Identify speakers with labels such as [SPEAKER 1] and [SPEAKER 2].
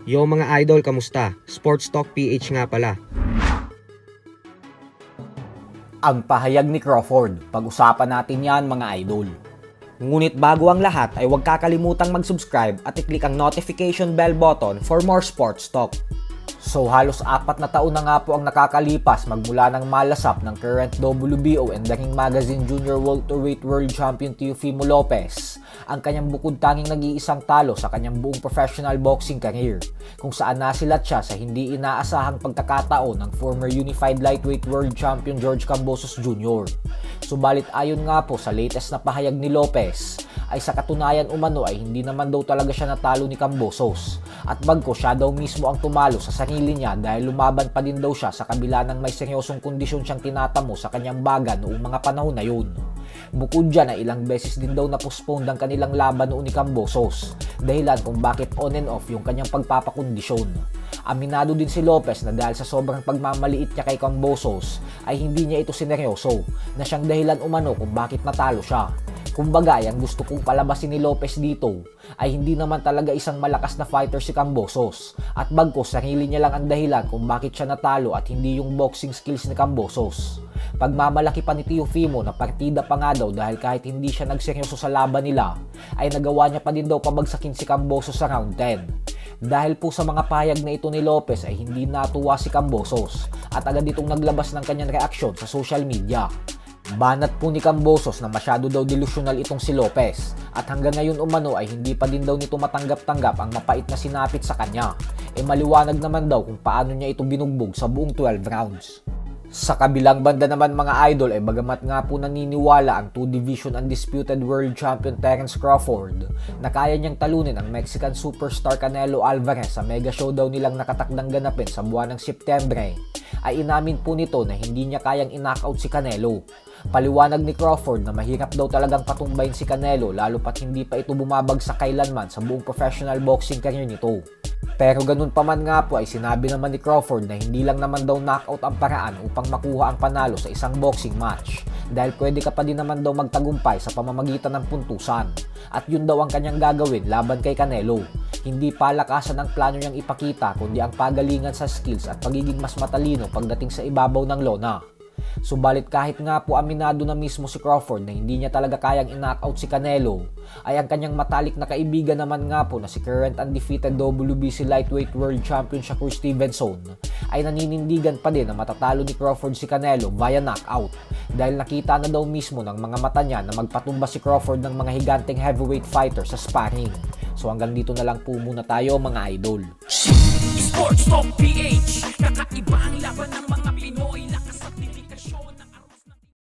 [SPEAKER 1] Yo mga idol, kamusta? Sports Talk PH nga pala.
[SPEAKER 2] Ang pahayag ni Crawford, pag-usapan natin yan mga idol. Ngunit bago ang lahat ay huwag kakalimutang mag-subscribe at i-click ang notification bell button for more sports talk. So halos 4 na taon na nga po ang nakakalipas magmula ng malasap ng current WBO and The Ring Magazine Junior Welterweight World Champion Teofimo Lopez ang kanyang bukod tanging nag-iisang talo sa kanyang buong professional boxing career, kung saan nasilat siya sa hindi inaasahang pagkakataon ng former Unified Lightweight World Champion George Kambosos Jr. Subalit ayon nga po sa latest na pahayag ni Lopez, ay sa katunayan umano ay hindi naman daw talaga siya natalo ni Kambosos, at bagko siya daw mismo ang tumalo sa sarili niya dahil lumaban pa din daw siya sa kabila ng may seryosong kondisyon siyang tinatamo sa kanyang baga noong mga panahon na yun. Bukod dyan ay ilang beses din daw na-postpone ang kanilang laban noon ni Kambosos, dahilan kung bakit on and off yung kanyang pagpapakondisyon. Aminado din si Lopez na dahil sa sobrang pagmamaliit niya kay Kambosos ay hindi niya ito sineryoso, na siyang dahilan umano kung bakit natalo siya. Kumbaga, ang gusto kong palabasin ni Lopez dito ay hindi naman talaga isang malakas na fighter si Kambosos, at bagkos sarili niya lang ang dahilan kung bakit siya natalo at hindi yung boxing skills ni Kambosos. Pagmamalaki pa ni Teofimo na partida pa nga daw dahil kahit hindi siya nagseryoso sa laban nila ay nagawa niya pa din daw pabagsakin si Kambosos sa round 10. Dahil po sa mga pahayag na ito ni Lopez ay hindi natuwa si Kambosos at agad itong naglabas ng kanyang reaksyon sa social media. Banat po ni Kambosos na masyado daw delusional itong si Lopez at hanggang ngayon umano ay hindi pa din daw nito matanggap-tanggap ang mapait na sinapit sa kanya. Maliwanag naman daw kung paano niya ito binugbog sa buong 12 rounds. Sa kabilang banda naman mga idol ay bagamat nga po naniniwala ang 2-division undisputed world champion Terence Crawford na kaya niyang talunin ang Mexican superstar Canelo Alvarez sa mega showdown nilang nakatakdang ganapin sa buwan ng Setyembre, ay inamin po nito na hindi niya kayang i-knockout si Canelo. Paliwanag ni Crawford na mahirap daw talagang patumbayin si Canelo lalo pat hindi pa ito bumabagsak kailanman sa buong professional boxing career nito. Pero ganun pa man nga po ay sinabi naman ni Crawford na hindi lang naman daw knockout ang paraan upang makuha ang panalo sa isang boxing match, dahil pwede ka pa din naman daw magtagumpay sa pamamagitan ng puntusan, at yun daw ang kanyang gagawin laban kay Canelo. Hindi palakasan ang plano niyang ipakita kundi ang pagalingan sa skills at pagiging mas matalino pagdating sa ibabaw ng lona. Subalit kahit nga po aminado na mismo si Crawford na hindi niya talaga kayang i-knockout si Canelo, ay ang kanyang matalik na kaibigan naman nga po na si current undefeated WBC Lightweight World Champion Shakur Stevenson ay naninindigan pa din na matatalo ni Crawford si Canelo via knockout, dahil nakita na daw mismo ng mga mata niya na magpatumba si Crawford ng mga higanteng heavyweight fighter sa sparring. So hanggang dito na lang po muna tayo mga idol.
[SPEAKER 3] Sports Talk PH.